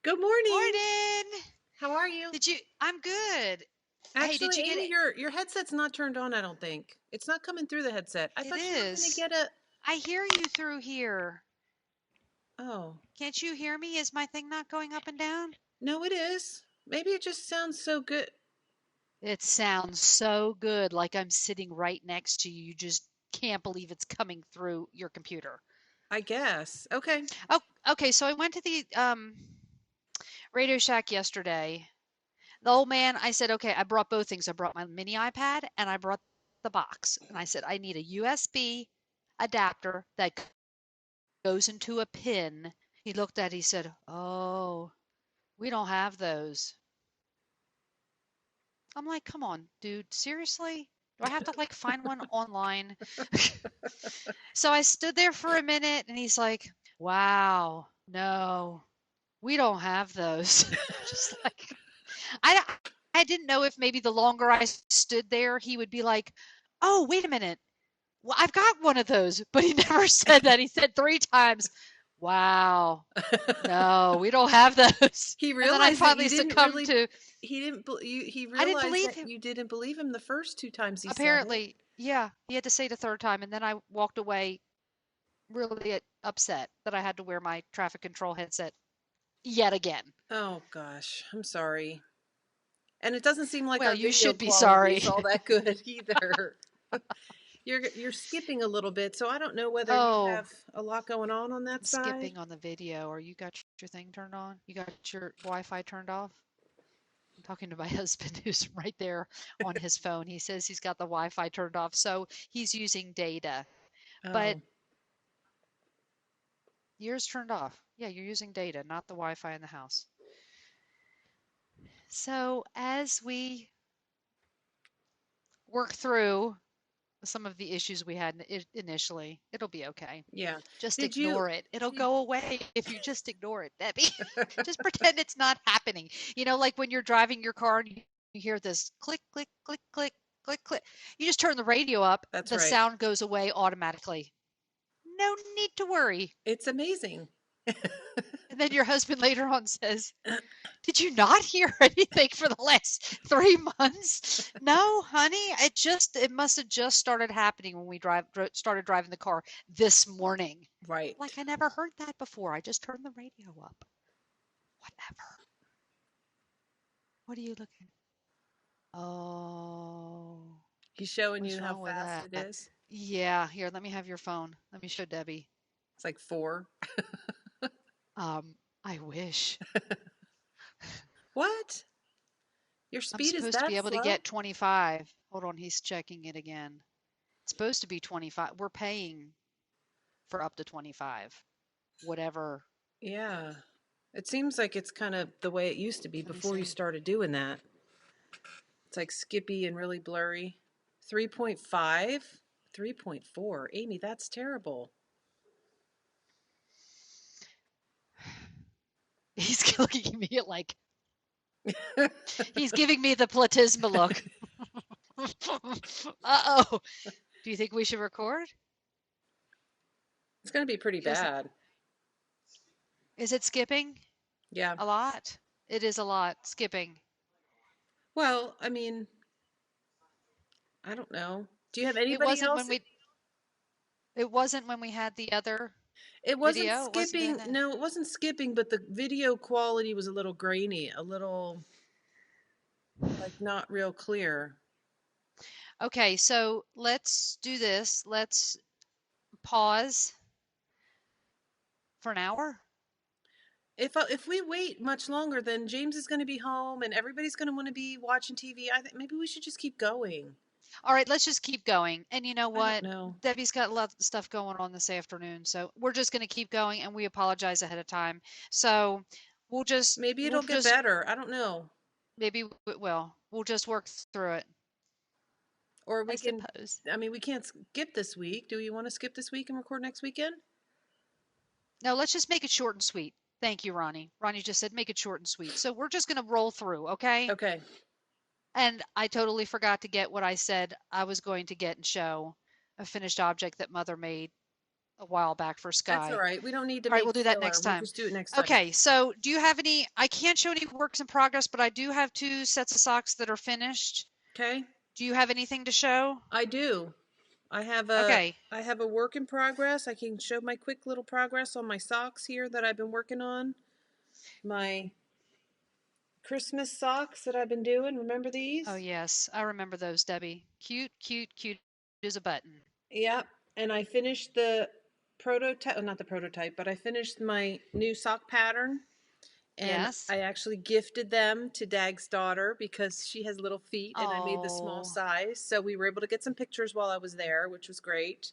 Good morning. Morning. How are you? I'm good. Hey, did Actually, you get Amy, it? your headset's not turned on, I don't think. It's not coming through the headset. I It thought you were going to is. get a I hear you through here. Oh, Can't you hear me? Is my thing not going up and down? no it is. Maybe it just sounds so good. It sounds so good, like I'm sitting right next to you. You just can't believe it's coming through your computer. I guess. Okay. Oh, okay. So I went to the Radio Shack yesterday. The old man, I said, okay, I brought both things. I brought my mini iPad and I brought the box. And I said, I need a USB adapter that goes into a pin. He looked at it, he said, "Oh, we don't have those." I'm like, "Come on, dude, seriously? Do I have to like find one online?" So I stood there for a minute and he's like, "Wow, no, we don't have those." Just like I I didn't know if maybe the longer I stood there, he would be like, "Oh, wait a minute. Well, I've got one of those." But he never said that. He said 3 times, "Wow. No, we don't have those." He And then I realized that finally you didn't succumbed really to he didn't he I didn't realized believe that him. you didn't believe him the first two times he said it. Apparently, yeah, he had to say it a third time, and then I walked away really upset that I had to wear my traffic control headset yet again. Oh gosh, I'm sorry. And it doesn't seem like Well, our you video should be quality sorry. is all that good either. You're skipping a little bit, so I don't know whether you Oh, have a lot going on that I'm side. skipping on the video. Or you got your thing turned on? You got your Wi-Fi turned off? I'm talking to my husband who's right there on his phone. He says he's got the Wi-Fi turned off, so he's using data. But Oh, yours turned off. Yeah, you're using data, not the Wi-Fi in the house. So as we work through some of the issues we had initially, it'll be okay. yeah. Just Did you ignore it. It'll did go away if you just ignore it, Debbie. Just pretend it's not happening. Like when you're driving your car and you hear this click, click, click, click, click, click. You just turn the radio up, That's the right. sound goes away automatically. No need to worry. It's amazing. And then your husband later on says, "Did you not hear anything for the last 3 months?" No, honey, it must have just started happening when we started driving the car this morning. Right. Like I never heard that before. I just turned the radio up. Whatever. What are you looking? Oh, He's showing what's you how wrong with fast that? it is. Yeah, here, let me have your phone. Let me show Debbie. It's like 4. I wish. What? Your I'm speed is supposed to be that able to slow? get 25. Hold on, he's checking it again. It's supposed to be 25. We're paying for up to 25. Whatever. Yeah. It seems like it's kind of the way it used to be Let me before you see. started doing that. It's like skippy and really blurry. 3.5, 3.4. Amy, that's terrible. He's looking at me like he's giving me the platysma look. Uh-oh. Do you think we should record? It's going to be pretty He doesn't. bad. Is it skipping Yeah. a lot? It is a lot skipping. Well, I mean, I don't know. Do you have It anybody wasn't else? when we it wasn't when we had the other It wasn't video. It wasn't doing skipping. that. No, it wasn't skipping, but the video quality was a little grainy, a little like not real clear. Okay, so let's do this. Let's pause for an hour. If we wait much longer, then James is going to be home and everybody's going to want to be watching TV. I think maybe we should just keep going. All right, let's just keep going. And you know I don't what? know. Debbie's got a lot of stuff going on this afternoon, so we're just going to keep going and we apologize ahead of time. So Maybe we'll it'll get just better. I don't know. maybe we will. We'll just work through it, Or I we can. suppose. I mean, we can't skip this week. Do you want to skip this week and record next weekend? No, let's just make it short and sweet. Thank you, Ronnie. Ronnie just said make it short and sweet. So we're just going to roll through, okay? Okay. And I totally forgot to get what I said I was going to get and show a finished object that Mother made a while back for That's all Sky. right. We don't need to All right, make we'll do that filler. next We'll time. just do it next time. Okay, so do you have any? I can't show any works in progress, but I do have 2 sets of socks that are finished. Okay? Do you have anything to show? I do. I have a Okay. I have a work in progress. I can show my quick little progress on my socks here that I've been working on. My Christmas socks that I've been doing. Remember Oh, these? yes. I remember those, Debbie. Cute, cute, cute as a button. Yep. And I finished the prototype, not the prototype, but I finished my new sock pattern. And Yes. I actually gifted them to Dag's daughter because she has little feet and I made the small Oh. size. So we were able to get some pictures while I was there, which was great.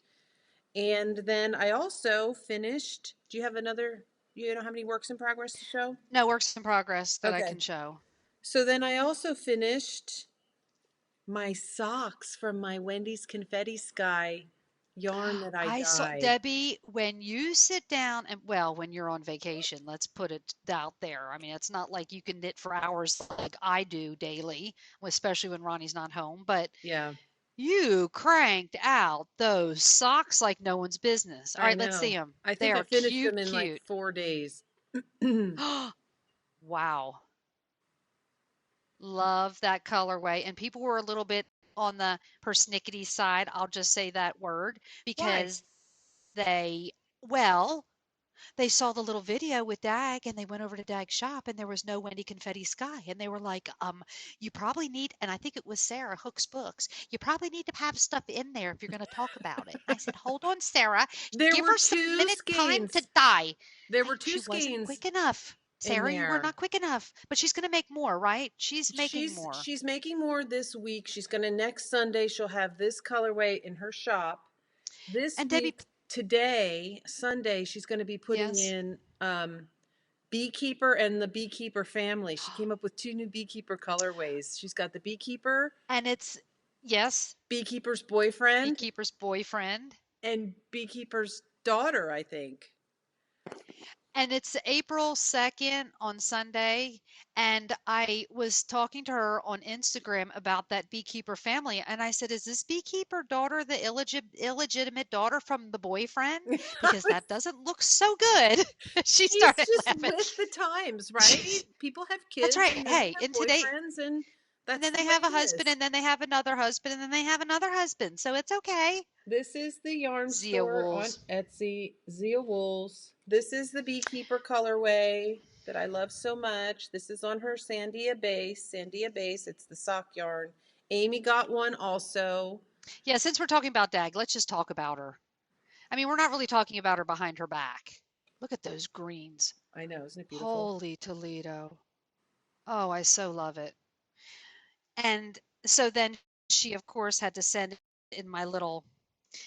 And then I also finished. Do you have another? You don't have any works in progress to show? No works in progress that I Okay. can show. So then I also finished my socks from my Wendy's Confetti Sky yarn that I I saw dyed. Debbie, when you sit down and well, when you're on vacation, let's put it out there. I mean, it's not like you can knit for hours like I do daily, especially when Ronnie's not home, but Yeah, you cranked out those socks like no one's business. All I right, let's see know. them. I They think I are finished them cute, in like cute. 4 days. Wow. Love that colorway. And people were a little bit on the persnickety side. I'll just say that word Why? because they, well, they saw the little video with Dag and they went over to Dag's shop and there was no Wendy Confetti Sky. And they were like, you probably need, and I think it was Sarah Hook's Books, you probably need to have stuff in there if you're going to talk about it. I said, hold on, Sarah. There Give were her some two minute time to skeins. die. There were two She wasn't skeins quick enough. in Sarah, you were there. not quick enough. But she's going to make more, right? She's making more. She's making more this week. She's gonna next Sunday. She'll have this colorway in her shop. This And Debbie, week, today, Sunday, she's going to be putting yes. in Beekeeper and the Beekeeper family. She came up with two new Beekeeper colorways. She's got the Beekeeper, And it's, yes, Beekeeper's boyfriend, Beekeeper's boyfriend. and Beekeeper's daughter, I think. And it's April 2nd on Sunday. And I was talking to her on Instagram about that beekeeper family. And I said, is this beekeeper daughter the illegitimate daughter from the boyfriend? Because that doesn't look so good. She She's started just laughing. with the times, right? People have That's kids right. and then they Hey, have in today, boyfriends, and and that's then the they way have a it husband, is. and then they have another husband, and then they have another husband. So it's okay. This is the yarn Zia store on Wools. Etsy, Zia Wools. This is the Beekeeper colorway that I love so much. This is on her Sandia base. Sandia base, it's the sock yarn. Amy got one also. Yeah, since we're talking about Dag, let's just talk about her. I mean, we're not really talking about her behind her back. Look at those greens. I know, isn't it beautiful? Holy Toledo. Oh, I so love it. And so then she, of course, had to send in my little,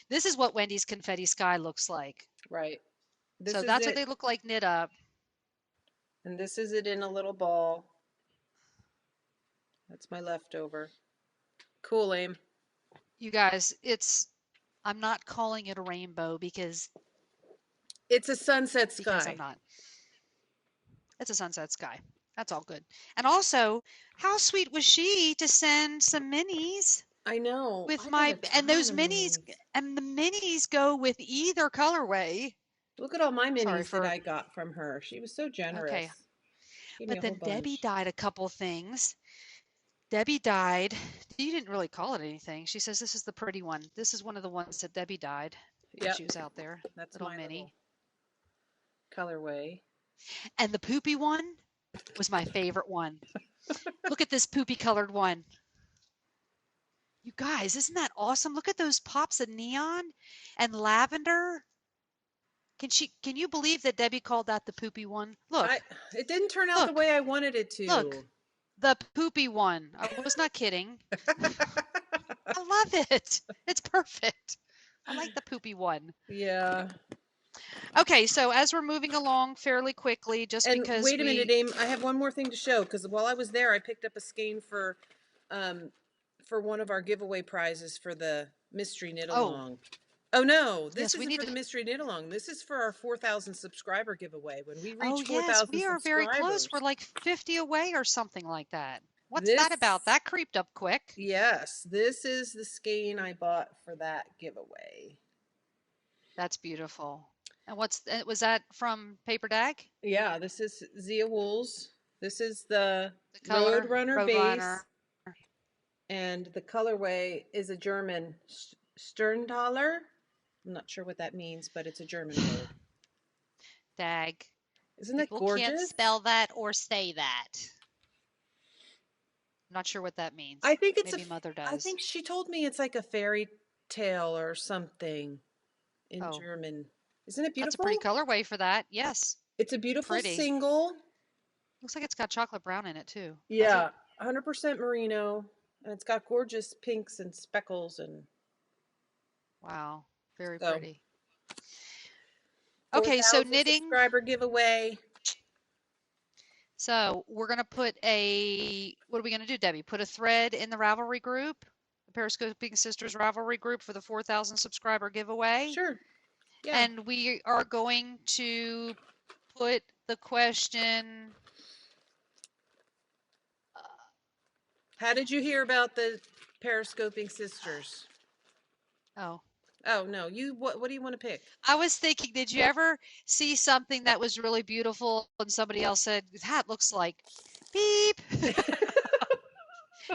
this is what Wendy's Confetti Sky looks like. Right. This So is that's what it. they look like knit up. And this is it in a little ball. That's my leftover. Cool, Aim. You guys, I'm not calling it a rainbow It's a sunset because I'm sky. not. It's a sunset sky. That's all good. And also, how sweet was she to send some minis I know. with I got a and ton those of minis, minis. and the minis go with either colorway. Look at all my Sorry minis that for, I got from her. She was so okay. generous. She gave me But a whole then Debbie bunch. dyed a couple things. Debbie dyed, you didn't really call it anything. She says this is the pretty one. This is one of the ones that Debbie dyed when Yep, she was out there. that's Little my little mini. colorway. And the poopy one was my favorite one. Look at this poopy colored one. You guys, isn't that awesome? Look at those pops of neon and lavender. Can you believe that Debbie called that the poopy one? I Look, it didn't turn out the look, way I wanted it look. to. The poopy one. I was not kidding. I love it. It's perfect. I like the poopy one. Yeah. Okay, so as we're moving along fairly quickly, just And because wait a minute, we, Aim. I have one more thing to show because while I was there, I picked up a skein um, for one of our giveaway prizes for the mystery knit oh, along. Oh no, this yes, we isn't need for to, the mystery knit along. This is for our 4,000 subscriber giveaway. When we oh, reach yes, 4,000 we are very close. We're subscribers, like 50 away or something like that. What's that about? this That creeped up quick. yes, this is the skein I bought for that giveaway. That's beautiful. And was that from Paper Dag? Yeah, this is Zia Wools. This is the The color Roadrunner Roadrunner. base, and the colorway is a German Sterntaler. I'm not sure what that means, but it's a German word. Dag. Isn't that People can't gorgeous? spell that or say that. I'm not sure what that I means. think it's a. Maybe Mother I does. think she told me it's like a fairy tale or something in Oh, German. Isn't it that's a pretty beautiful? colorway for that. Yes, It's a beautiful pretty. single. Looks like it's got chocolate brown in it too. Does it? Yeah, 100% merino, and it's got gorgeous pinks and speckles and Wow, very so pretty. Okay, so 4,000 knitting. subscriber giveaway. So we're gonna put what are we gonna do, Debbie? Put a thread in the Ravelry group, the Periscoping Sisters Ravelry group for the 4,000 subscriber giveaway. Sure. Yeah. And we are going to put the question, How did you hear about the Periscoping Sisters? oh, Oh no, you what do you want to pick? I was thinking, did you ever see something that was really beautiful and somebody else said, that looks like beep?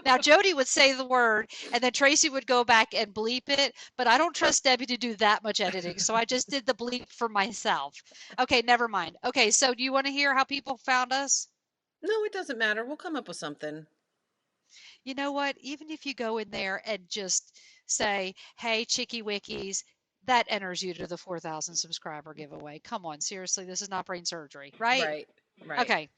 Now, Jody would say the word, and then Tracy would go back and bleep it, but I don't trust Debbie to do that much editing, so I just did the bleep for myself. Okay, never mind. Okay, so do you want to hear how people found us? No, it doesn't matter. We'll come up with something. You know what? Even if you go in there and just say, hey, Chicky Wikis, that enters you to the 4,000 subscriber giveaway. Come on, seriously, this is not brain surgery, right? Right. Right. Okay.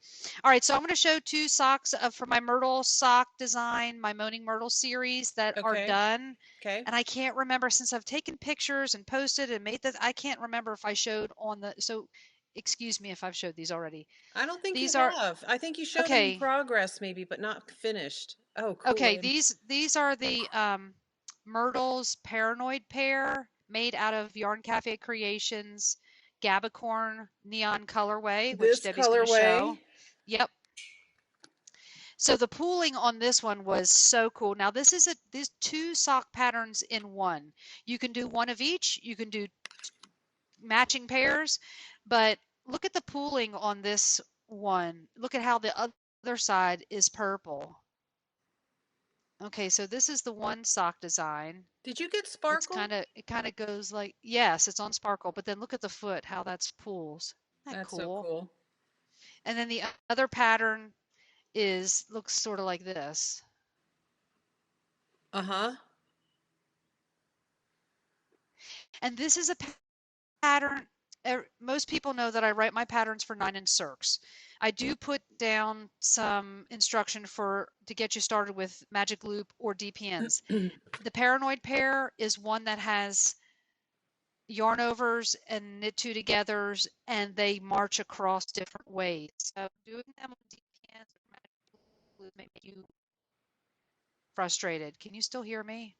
All right. So I'm going to show two socks for my Myrtle sock design, my Moaning Myrtle series that are Okay. done. Okay. And I can't remember since I've taken pictures and posted and made this, I can't remember if I showed on so excuse me if I've showed these already. I don't think you These are, have. I think you showed them in okay. progress maybe, but not finished. Oh, cool. Okay. These are the Myrtle's Paranoid pair made out of Yarn Cafe Creations Gabicorn Neon Colorway, which This Debbie's going to colorway. show. Yep. So the pooling on this one was so cool. Now these two sock patterns in one. You can do one of each. You can do matching pairs, but look at the pooling on this one. Look at how the other side is purple. Okay, so this is the one sock design. Did you get It's sparkle? it kind of goes like, yes, it's on sparkle, but then look at the foot, how that's pools. Isn't that That's so cool? cool. And then the other pattern looks sort of like this. Uh-huh. And this is a pattern. Most people know that I write my patterns for 9-inch circs. I do put down some instruction to get you started with magic loop or DPNs. The Paranoid pair is one that has yarn overs and knit two togethers, and they march across different ways. So doing them with DPNs or magic loop may make you frustrated. Can you still hear me?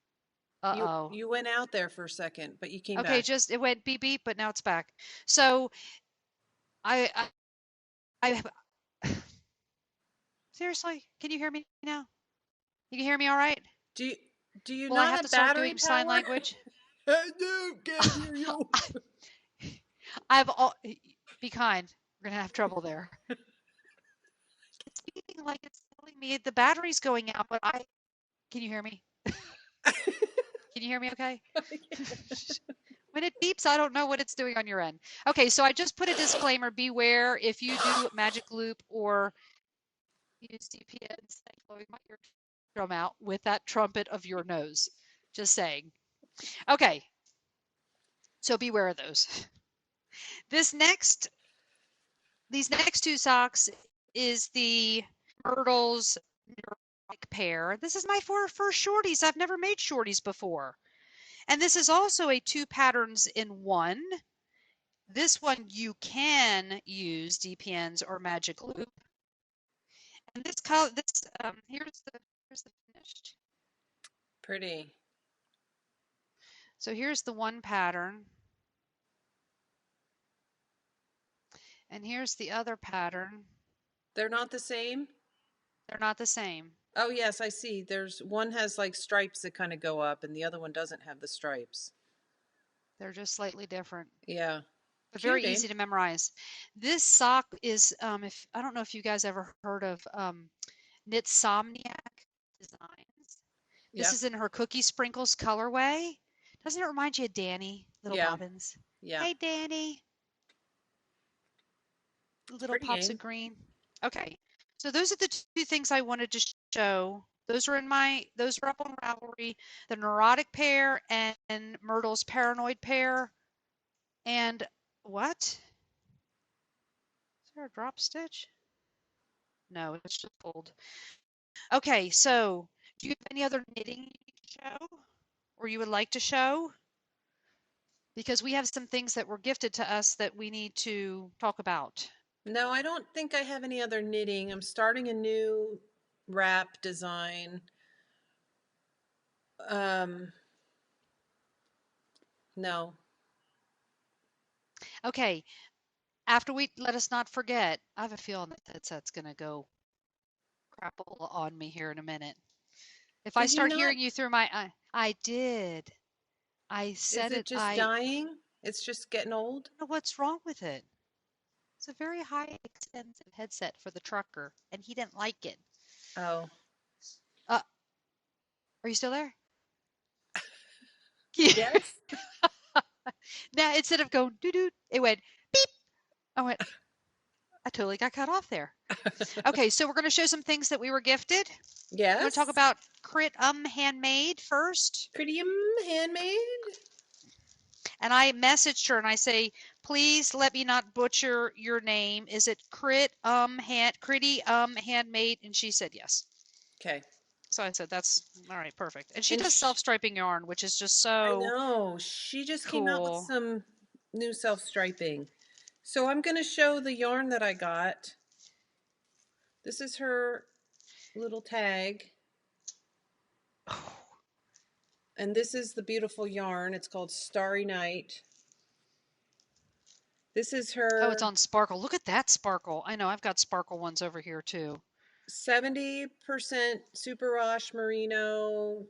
You Uh-oh. you went out there for a second, but you came Okay, back. just it went beep beep, but now it's back. So I I, I seriously, can you hear me now? You can hear me all right? Do you, do you Will I not have to have start battery doing sign power? language? I do, can't hear you. I've all be kind. We're gonna have trouble there. It's beeping like it's telling me the battery's going out, but can you hear me? Can you hear me okay? When it beeps, I don't know what it's doing on your end. Okay, so I just put a disclaimer, beware if you do magic loop or use DPNs, blowing my eardrum out with that trumpet of your nose. Just saying. Okay, so beware of those. This next, these next two socks is the Myrtle's neurotic pair. This is my first shorties. I've never made shorties before. And this is also a two patterns in one. This one you can use DPNs or magic loop. And this color, here's the finished. Pretty. So here's the one pattern. And here's the other pattern. They're not the same? They're not the same. Oh, yes, I see. There's one has like stripes that kind of go up and the other one doesn't have the stripes. They're just slightly different, Yeah. but very Cute, eh? easy to memorize. This sock is, if I don't know if you guys ever heard of Knitsomniac Designs. This Yeah. is in her Cookie Sprinkles colorway. Doesn't it remind you of Danny, Little Yeah. Bobbins? Yeah. Hey, Danny, It's little pretty, pops eh? of green. Okay, so those are the two things I wanted to show. Those are up on Ravelry, the Neurotic pair and Myrtle's Paranoid pair. And what? Is there a drop stitch? No, it's just pulled. Okay, so do you have any other knitting you need to show or you would like to show? Because we have some things that were gifted to us that we need to talk about. No, I don't think I have any other knitting. I'm starting a new wrap design. Um, no. Okay, after we let us not forget, I have a feeling that headset's going to go crapple on me here in a minute. If I Did you start not? hearing you through my, I did. I Is said it it. just I dying? It's just getting old? don't know what's wrong with it. It's a very high expensive headset for the trucker, and he didn't like it. Oh, Uh, are you still there? yes? Now instead of going doo doo, it went beep. I went. I totally got cut off there. Okay, so we're going to show some things that we were gifted. You want to talk Yes? about Crit Handmade first? Pretty handmade? And I messaged her and I say, please let me not butcher your name. Is it Critty Handmade? And she said yes. Okay. So I said, that's all right, perfect. And she And does self-striping yarn, which is just I so know, she just came out with cool. some new self-striping. So I'm going to show the yarn that I got. This is her little tag. And this is the beautiful yarn. It's called Starry Night. This is Oh, it's her on Sparkle. Look at that Sparkle. I know I've got Sparkle ones over here too. 70% superwash merino,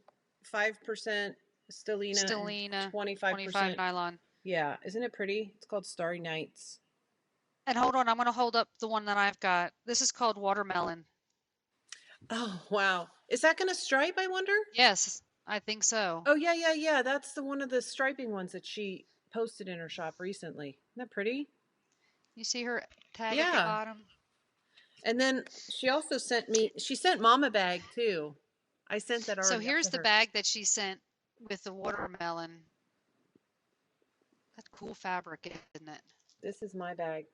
5% stellina, and Stellina, 25 25%. nylon. Yeah, isn't it pretty? It's called Starry Nights. And hold on, I'm going to hold up the one that I've got. This is called Watermelon. Oh, wow. Is that going to stripe, I wonder? Yes, I think so. Oh, yeah, yeah, yeah. That's the one of the striping ones that she posted in her shop recently. Isn't that pretty? You see her tag at the Yeah. bottom? And then she sent mom a bag too. I sent that So already up here's to the her. bag that she sent with the watermelon. That cool fabric, isn't it? This is my bag.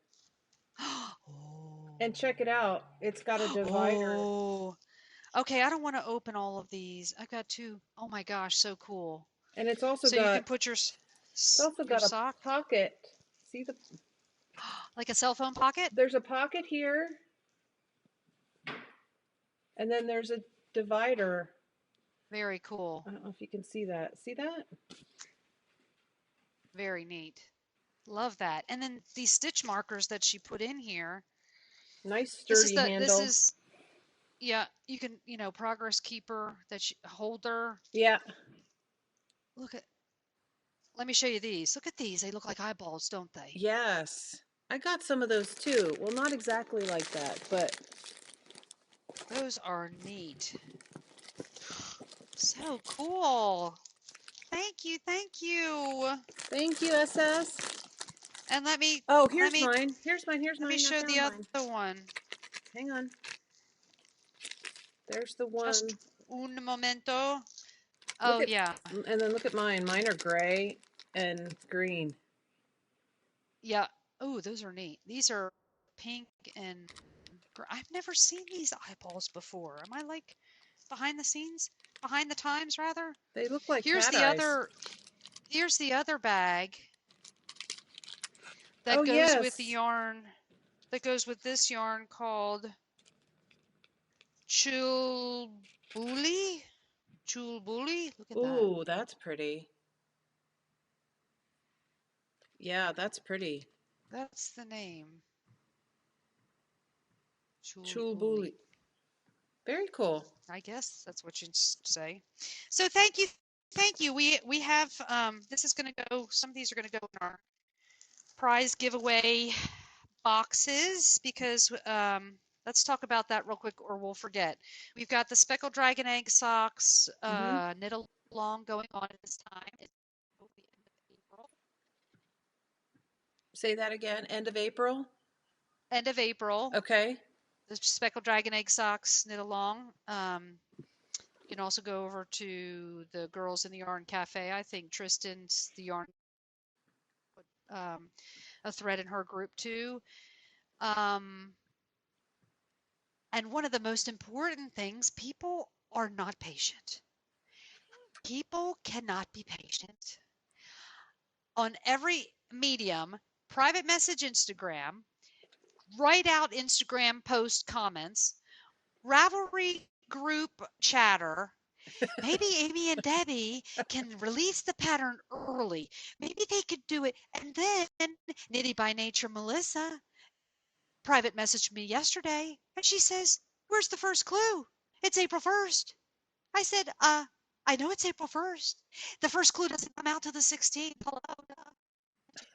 Oh. And check it out. It's got a divider. Oh. Okay, I don't want to open all of these. I've got two. Oh my gosh, so cool. And So you can put it's also your got a sock pocket. See like a cell phone pocket? there's a pocket here, and then there's a divider. Very cool. I don't know if you can see that. See that? Very neat. Love that. And then these stitch markers that she put in here. Nice This is sturdy handle. yeah, you can, progress keeper holder. Yeah. Look at Let me show you these. Look at these. They look like eyeballs, don't they? Yes. I got some of those too. Well, not exactly like that, but Those are neat. So cool. Thank you. Thank you. thank you, SS. And Oh, let here's me mine. Here's mine. Here's let me mine. Now show found the mine. other one. Hang on. There's the Just one. un momento. Look Oh at, yeah. and then look at mine. Mine are gray and green. Yeah. Oh, those are neat. These are pink and I've never seen these eyeballs before. Am I like behind the scenes? Behind the times rather? They look like Here's cat the eyes. other here's the other bag Oh, that goes with the yes. yarn that goes with this yarn called Chulbuli. Chulbuli. Look at that. Ooh, that's pretty. Yeah, that's pretty. That's the name. Chulbuli. Chulbuli. Very cool. I guess that's what you'd say. So thank you, Thank you. We have this is going to go. Some of these are going to go in our prize giveaway boxes because let's talk about that real quick or we'll forget. We've got the speckled dragon egg socks Hmm. knit along going on at this time. It's the end of April. Say that again. End of April. End of April. Okay. The speckled dragon egg socks knit along. You can also go over to the Girls in the Yarn Cafe. I think Tristan's the yarn um, a thread in her group too. Um, and one of the most important things, people are not patient. People cannot be patient. On every medium, private message Instagram, write out Instagram post comments, Ravelry group chatter. Maybe Amy and Debbie can release the pattern early. Maybe they could do it. And then Nitty by Nature Melissa private messaged me yesterday and she says, "Where's the first clue? It's April 1st." I said, I know it's April 1st. The first clue doesn't come out till the 16th. Hello.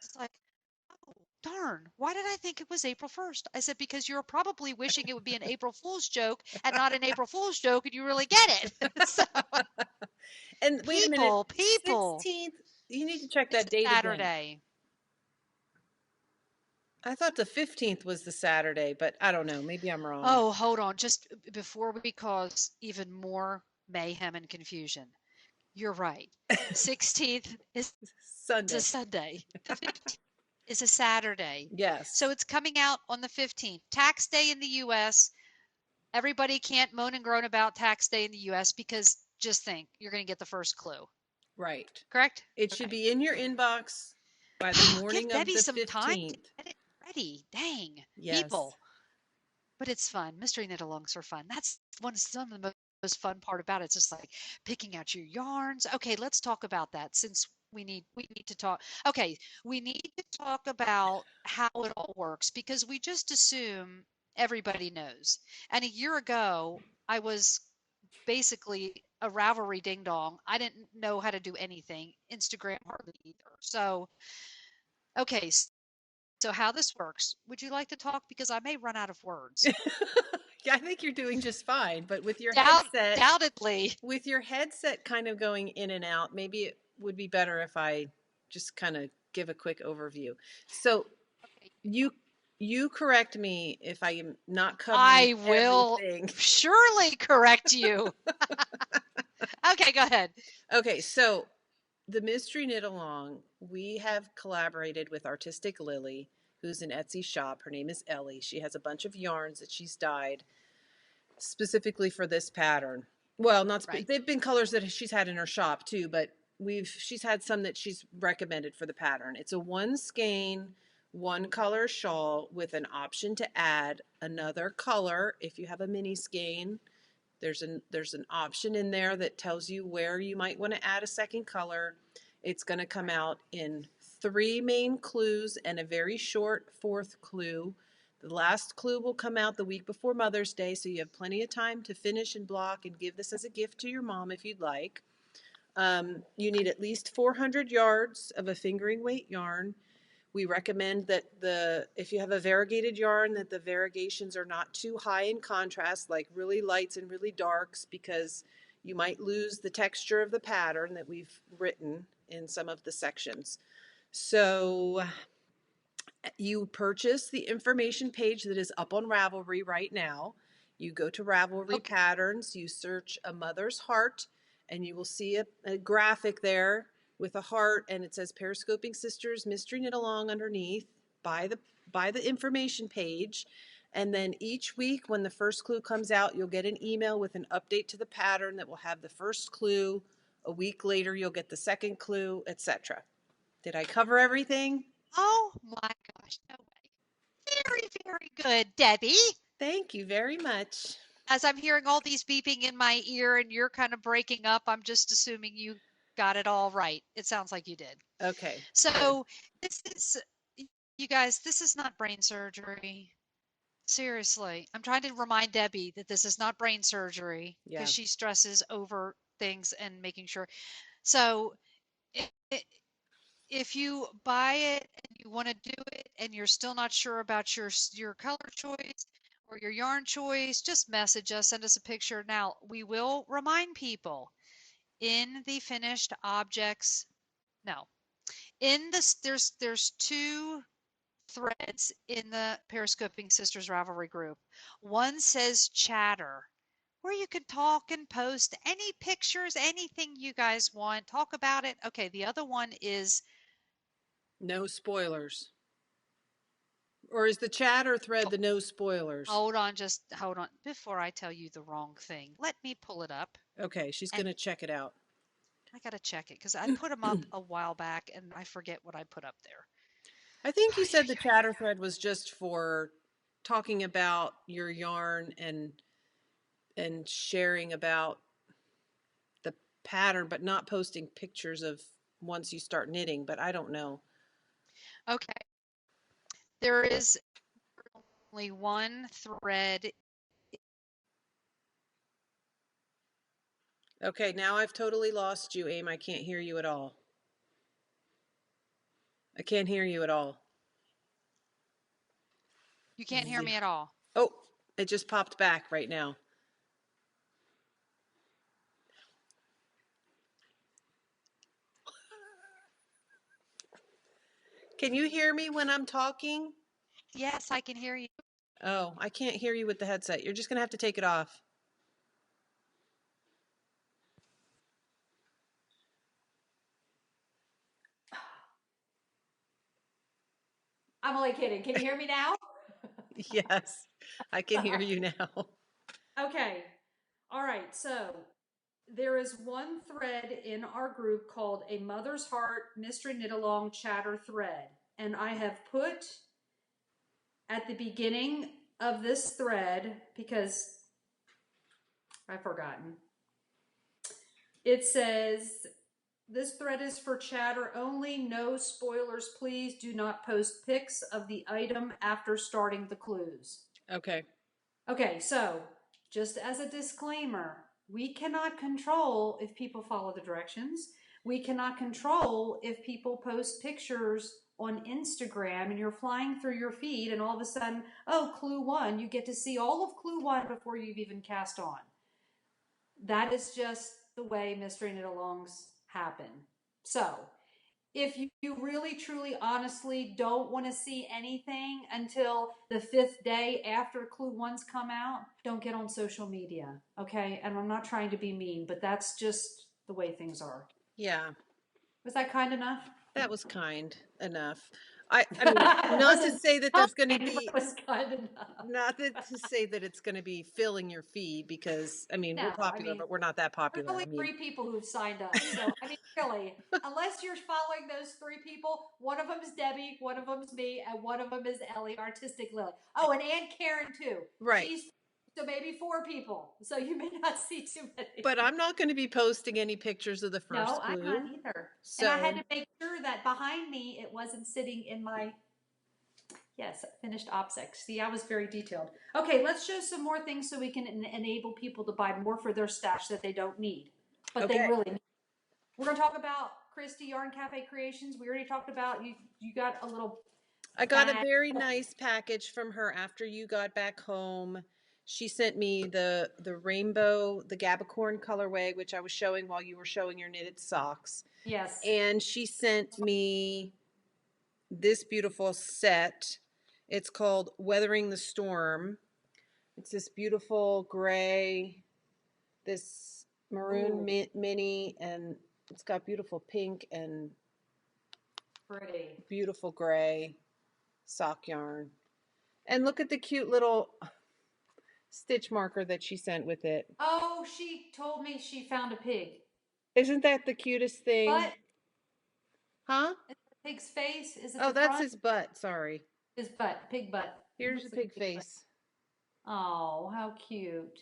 She's like, oh, darn. Why did I think it was April 1st? I said, because you're probably wishing it would be an April Fool's joke and not an April Fool's joke, and you really get it. So, And wait a minute. people. 16th. You need to check It's that date a again. Saturday. I thought the 15th was the Saturday, but I don't know. Maybe I'm wrong. Oh, hold on. Just before we cause even more mayhem and confusion. You're right. The 16th is a Sunday. Sunday. The 15th is a Saturday. So Yes. it's coming out on the 15th. Tax day in the US. Everybody can't moan and groan about tax day in the US because just think, you're going to get the first clue. Right. Correct? It should Okay. be in your inbox by the Give morning of Debbie the some time to 15th. get it ready. Dang. Yes. People. But it's fun. Mystery knit alongs are fun. That's some of the most fun part about it. It's just like picking out your yarns. Okay, let's talk about that since we need to talk. Okay, we need to talk about how it all works because we just assume everybody knows. And a year ago, I was basically a Ravelry ding dong. I didn't know how to do anything. Instagram hardly either. So, okay, so how this works. Would you like to talk? Because I may run out of words. Yeah, I think you're doing just fine, but Doubtedly. with your headset kind of going in and out, maybe it would be better if I just kind of give a quick overview. So, Okay, you talk. you you correct me if I am not covering I will everything. surely correct you. Okay, go ahead. Okay, so the Mystery Knit Along, we have collaborated with Artistic Lily, who's an Etsy shop. Her name is Ellie. She has a bunch of yarns that she's dyed specifically for this pattern. Well, not Right. they've been colors that she's had in her shop too, but she's had some that she's recommended for the pattern. It's a one skein, one color shawl with an option to add another color if you have a mini skein. There's an option in there that tells you where you might want to add a second color. It's going to come out in 3 main clues and a very short fourth clue. The last clue will come out the week before Mother's Day, so you have plenty of time to finish and block and give this as a gift to your mom if you'd like. You need at least 400 yards of a fingering weight yarn. We recommend that if you have a variegated yarn, that the variegations are not too high in contrast, like really lights and really darks, because you might lose the texture of the pattern that we've written in some of the sections. So you purchase the information page that is up on Ravelry right now. You go to Ravelry Okay. Patterns, you search a mother's heart, and you will see a graphic there with a heart, and it says Periscoping Sisters Mystery Knit Along underneath by the information page. And then each week when the first clue comes out, you'll get an email with an update to the pattern that will have the first clue. A week later, you'll get the second clue, etc. Did I cover everything? Oh my gosh, no way. Very, very good, Debbie. Thank you very much. As I'm hearing all these beeping in my ear and you're kind of breaking up, I'm just assuming you got it all right. It sounds like you did. Okay, good. So, this is, you guys, this is not brain surgery. Seriously, I'm trying to remind Debbie that this is not brain surgery because Yeah. she stresses over things and making sure. So if you buy it and you want to do it and you're still not sure about your color choice or your yarn choice, just message us, send us a picture. Now, we will remind people in the finished objects, no, in this there's two threads in the Periscoping Sisters Ravelry group. One says chatter, where you can talk and post any pictures, anything you guys want, talk about it. Okay, the other one is No spoilers. Or is the chatter thread the no spoilers? just hold on before I tell you the wrong thing. Let me pull it up Okay, she's and going to check it out. I gotta check it because I put them up a while back and I forget what I put up there. I think you said the chatter thread was just for talking about your yarn and sharing about the pattern, but not posting pictures of once you start knitting, but I don't know. Okay, there is only one thread. Okay, now I've totally lost you, Aim. I can't hear you at all. I can't hear you at all. You can't hear me at all. Oh, it just popped back right now. Can you hear me when I'm talking? Yes, I can hear you. Oh, I can't hear you with the headset. You're just going to have to take it off. I'm only kidding. Can you hear me now? Yes, I can hear you now. Okay. All right. So there is one thread in our group called A Mother's Heart Mystery Knit Along Chatter Thread. And I have put at the beginning of this thread, because I've forgotten, it says, this thread is for chatter only. No spoilers, please. Do not post pics of the item after starting the clues. Okay. Okay, so just as a disclaimer, we cannot control if people follow the directions. We cannot control if people post pictures on Instagram and you're flying through your feed and all of a sudden, oh, clue one, you get to see all of clue one before you've even cast on. That is just the way mystery knit alongs happen. So if you really, truly, honestly don't want to see anything until the 5th day after clue one's come out, don't get on social media. Okay. And I'm not trying to be mean, but that's just the way things are. Yeah, Was that kind enough? that was kind enough. I mean, not to say that there's going to be It was kind enough. not that to say that it's going to be filling your feed because I mean, we're No, I popular, mean, but we're not that there's popular. only I mean, 3 people who've signed up. So, I mean, really, unless you're following those 3 people, one of them is Debbie, one of them is me, and one of them is Ellie, Artistic Lily. Oh, and Ann Karen, too. right. She's so maybe 4 people. So you may not see too many. But I'm not going to be posting any pictures of the No, first I'm not clue. either. And I had So, to make sure that behind me it wasn't sitting in my, yes, finished OPSEC. See, I was very detailed. Okay, let's show some more things so we can enable people to buy more for their stash that they don't need, but they okay. really need. We're going to talk about Christy Yarn Cafe Creations. We already talked about, you got a little I got a bag. very nice package from her after you got back home. She sent me the rainbow, the Gabicorn colorway, which I was showing while you were showing your knitted socks. Yes. And she sent me this beautiful set. It's called Weathering the Storm. It's this beautiful gray, this maroon mini, and it's got beautiful pink and Pretty. beautiful gray sock yarn. And look at the cute little stitch marker that she sent with it. Oh, she told me she found a pig. Isn't that the cutest thing? But Huh? is it the pig's face? Is it Oh, the that's front? his butt. Sorry. His butt, pig butt. It Here's the looks like pig a pig butt. face. Oh, how cute.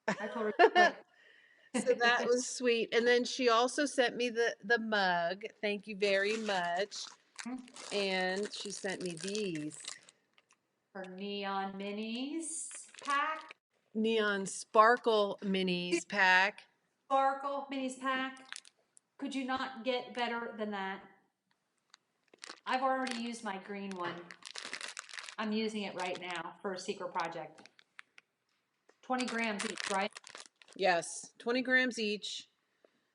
I told her like So that was sweet. And then she also sent me the mug. Thank you very much. And she sent me these her neon minis pack. neon sparkle minis pack. Sparkle minis pack. Could you not get better than that? I've already used my green one. I'm using it right now for a secret project. 20 grams each, right? Yes, 20 grams each.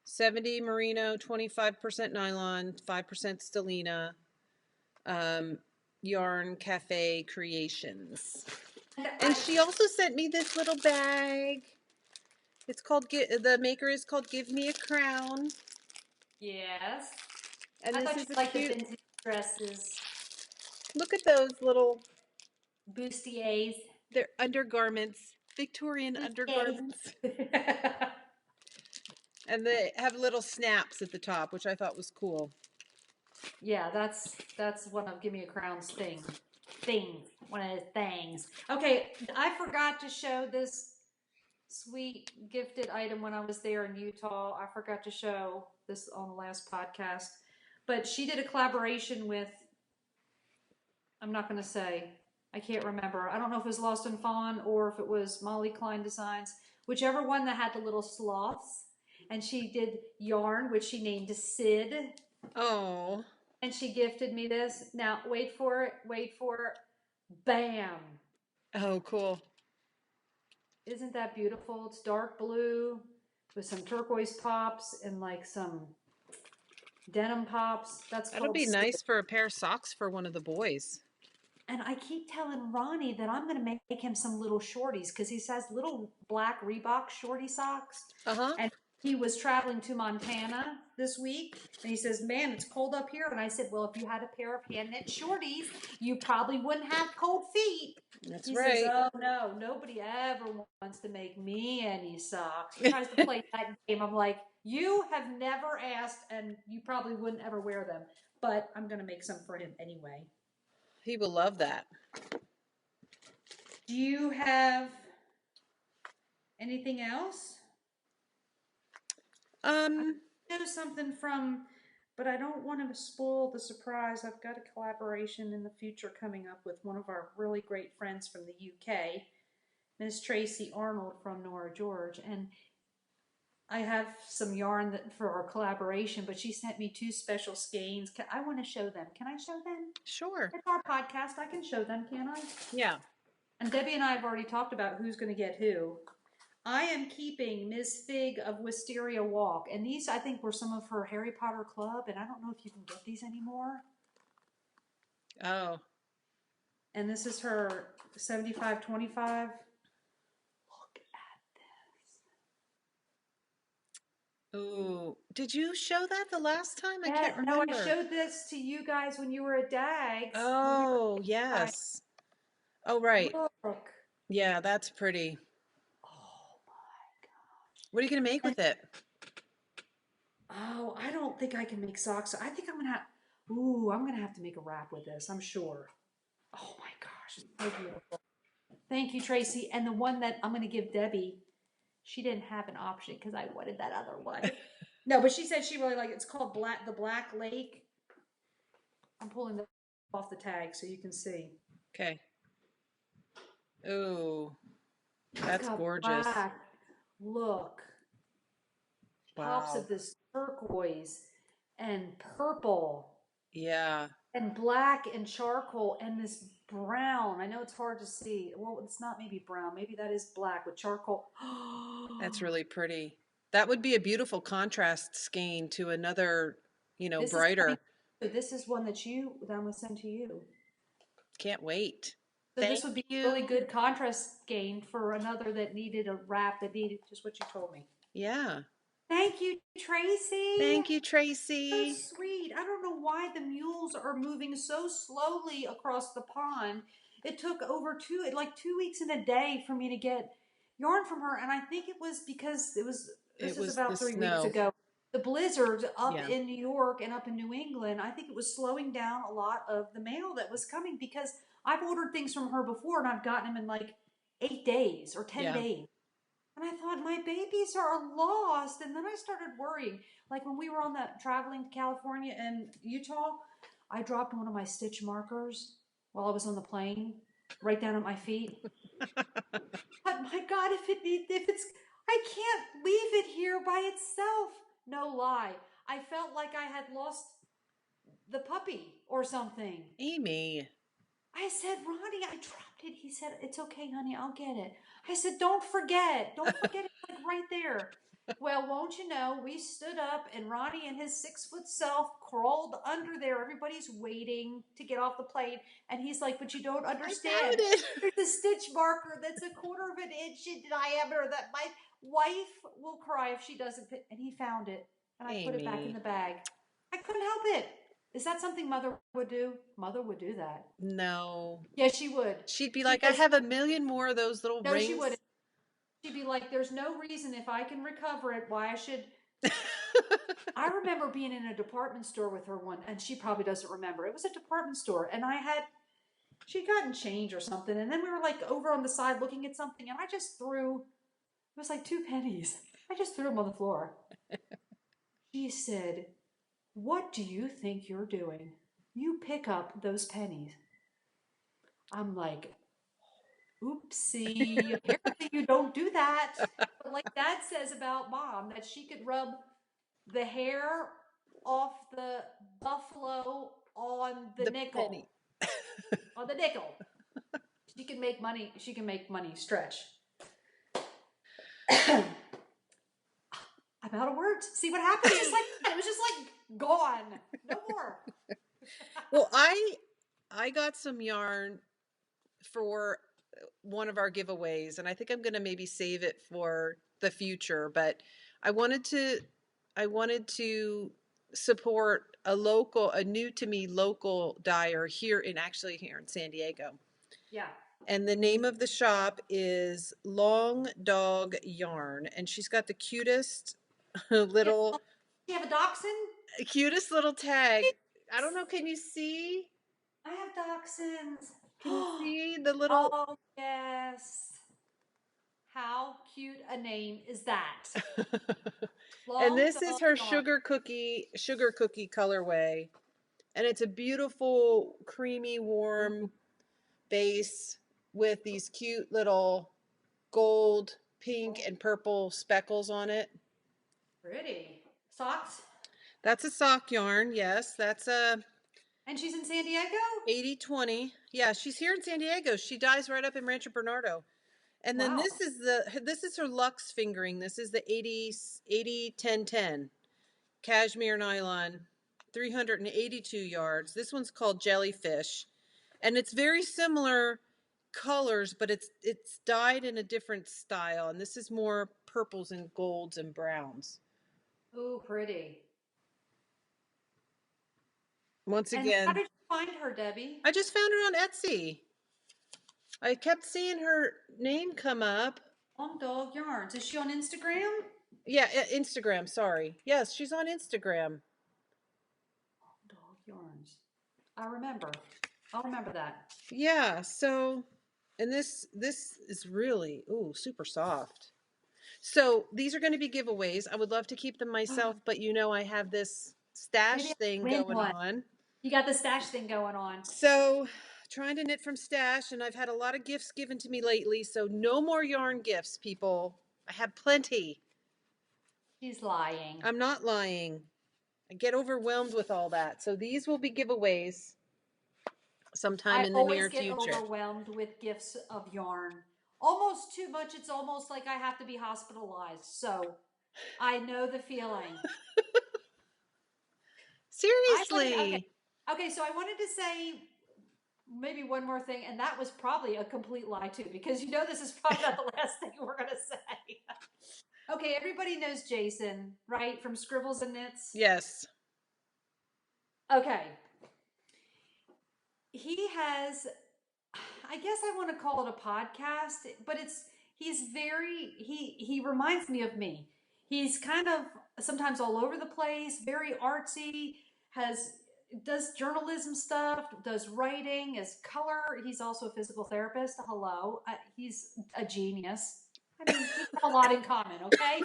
70 merino, 25% nylon, 5% stellina. Yarn Cafe Creations. And she also sent me this little bag. It's called, the maker is called Give Me a Crown. Yes. And I this thought is you a liked the cute, vintage dresses. look at those little, Bustiers. they're undergarments, Victorian undergarments. And they have little snaps at the top, which I thought was cool. Yeah, that's one of Give Me a Crown's things. One of his things. Okay, I forgot to show this sweet gifted item when I was there in Utah. I forgot to show this on the last podcast. But she did a collaboration with, I'm not going to say, I can't remember. I don't know if it was Lost and Fawn or if it was Molly Klein Designs, whichever one that had the little sloths. And she did yarn, which she named Sid. Oh. And she gifted me this. Now, wait for it. Bam. Oh, cool. Isn't that beautiful? It's dark blue with some turquoise pops and like some denim pops. That's That'll called be Sid. nice for a pair of socks for one of the boys. And I keep telling Ronnie that I'm going to make him some little shorties because he has little black Reebok shorty socks. Uh-huh. And he was traveling to Montana this week and he says, man, it's cold up here. And I said, well, if you had a pair of hand knit shorties, you probably wouldn't have cold feet. That's He right. says, oh no, nobody ever wants to make me any socks. He tries to play that game. I'm like, you have never asked and you probably wouldn't ever wear them, but I'm going to make some for him anyway. He will love that. Do you have anything else? I know something from, but I don't want to spoil the surprise. I've got a collaboration in the future coming up with one of our really great friends from the UK, Miss Tracy Arnold from Nora George, and I have some yarn for our collaboration, but she sent me 2 special skeins. I want to show them. Can I show them? Sure. It's our podcast. I can show them, can't I? Yeah. And Debbie and I have already talked about who's going to get who. I am keeping Ms. Fig of Wisteria Walk, and these I think were some of her Harry Potter Club, and I don't know if you can get these anymore. Oh. And this is her 75-25. Look at this. Ooh, did you show that the last time? I Yeah, can't remember. no, I showed this to you guys when you were at Dag's. Oh, yes. Oh, right. Look. Yeah, that's pretty. Oh my gosh. What are you going to make with it? Oh, I don't think I can make socks. I think I'm going to have to make a wrap with this, I'm sure. Oh my gosh, it's so beautiful. Thank you, Tracy. And the one that I'm going to give Debbie, she didn't have an option because I wanted that other one. No, but she said she really liked it. It's called the Black Lake. I'm pulling off the tag so you can see. Okay. Ooh, that's gorgeous. Black. Look. Pops Wow. of this turquoise and purple. Yeah. And black and charcoal and this brown. I know it's hard to see. Well, it's not maybe brown. Maybe that is black with charcoal. That's really pretty. That would be a beautiful contrast skein to another, This brighter. This is one that I'm going to send to you. Can't wait. So this would be a really good contrast skein for another that needed a wrap, that needed just what you told me. Yeah. Thank you, Tracy. Thank you, Tracy. So sweet. I don't know why the mules are moving so slowly across the pond. It took over 2 weeks and a day for me to get yarn from her, and I think it was because this was about 3 weeks ago. The blizzard up in New York and up in New England, I think it was slowing down a lot of the mail that was coming because I've ordered things from her before and I've gotten them in like 8 days or 10 days. And I thought, my babies are lost. And then I started worrying. Like when we were on that traveling to California and Utah, I dropped one of my stitch markers while I was on the plane, right down at my feet. But my God, I can't leave it here by itself. No lie. I felt like I had lost the puppy or something. Amy. I said, Ronnie, I dropped it. He said, it's okay, honey, I'll get it. I said, don't forget. Don't forget it's like right there. Well, won't you know, we stood up and Ronnie and his 6-foot self crawled under there. Everybody's waiting to get off the plane. And he's like, but you don't understand. I found it. There's a stitch marker that's 1/4 of an inch in diameter that my wife will cry if she doesn't fit. And he found it. And I put it back in Amy. the bag. I couldn't help it. Is that something Mother would do? Mother would do that. No. Yes, she would. She'd be like, I have a million more of those little No, rings. she wouldn't. She'd be like, there's no reason if I can recover it why I should. I remember being in a department store with her one, and she probably doesn't remember. It was a department store, and she'd gotten change or something, and then we were like over on the side looking at something, and I just threw, it was like 2 pennies. I just threw them on the floor. She said, what do you think you're doing? You pick up those pennies. I'm like, oopsie, apparently you don't do that. But like Dad says about Mom, that she could rub the hair off the buffalo on the nickel. Penny. On the nickel. She can make money stretch. I'm out of words. See what happened? Just like it was just like gone. No more. Well, I got some yarn for one of our giveaways, and I think I'm going to maybe save it for the future, but I wanted to support a new to me local dyer here in San Diego. Yeah. And the name of the shop is Long Dog Yarn, and she's got the cutest little. You have a dachshund? Cutest little tag. I don't know. Can you see? I have dachshunds. Can you see the little? Oh yes. How cute a name is that? And this is Long her Dog sugar cookie colorway, and it's a beautiful creamy warm base with these cute little gold, pink, and purple speckles on it. Pretty. Socks? That's a sock yarn. Yes, that's a. And she's in San Diego? 80/20. Yeah, she's here in San Diego. She dies right up in Rancho Bernardo. And then Wow. this is her Luxe fingering. This is the 80/10/10 cashmere nylon, 382 yards. This one's called Jellyfish, and it's very similar colors, but it's dyed in a different style. And this is more purples and golds and browns. Ooh, pretty. Once And again, how did you find her, Debbie? I just found her on Etsy. I kept seeing her name come up. Long Dog Yarns. Is she on Instagram? Yeah, Instagram, sorry. Yes, she's on Instagram. Long Dog Yarns. I'll remember that. Yeah, so, and this is really, super soft. So these are going to be giveaways. I would love to keep them myself, but I have this stash thing going on. You got the stash thing going on. So trying to knit from stash, and I've had a lot of gifts given to me lately, so no more yarn gifts, people. I have plenty. She's lying. I'm not lying. I get overwhelmed with all that. So these will be giveaways sometime in the near future. I always get overwhelmed with gifts of yarn. Almost too much. It's almost like I have to be hospitalized. So I know the feeling. Seriously. Okay, so I wanted to say maybe one more thing, and that was probably a complete lie too, because this is probably not the last thing we're going to say. Okay, everybody knows Jason, right? From Scribbles and Knits? Yes. Okay. He has, I guess I want to call it a podcast, but he reminds me of me. He's kind of sometimes all over the place, very artsy, does journalism stuff, does writing, is color. He's also a physical therapist. Hello. He's a genius. I mean, we have a lot in common, okay?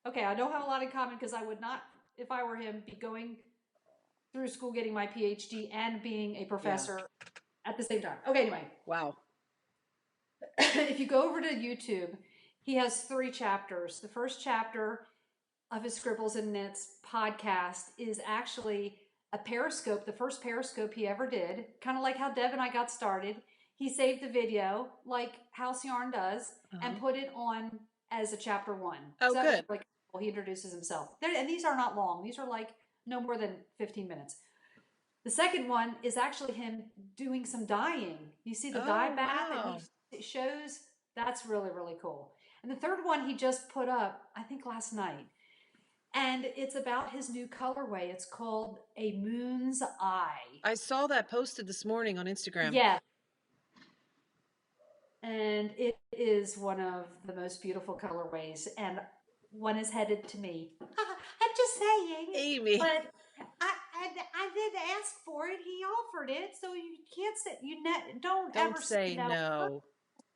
I don't have a lot in common because I would not, if I were him, be going through school getting my PhD and being a professor at the same time. Okay, anyway. Wow. If you go over to YouTube, he has 3 chapters. The first chapter of his Scribbles and Knits podcast is actually a Periscope, the first Periscope he ever did, kind of like how Deb and I got started. He saved the video like House Yarn does and put it on as a chapter 1. Oh, so that was good. really cool. He introduces himself. And these are not long. These are like no more than 15 minutes. The second one is actually him doing some dyeing. You see the dye bath and he shows, that's really, really cool. And the third one he just put up, I think last night. And it's about his new colorway. It's called A Moon's Eye. I saw that posted this morning on Instagram. Yeah. And it is one of the most beautiful colorways. And one is headed to me. I'm just saying. Amy. But I did ask for it. He offered it. So you can't say, don't ever say no.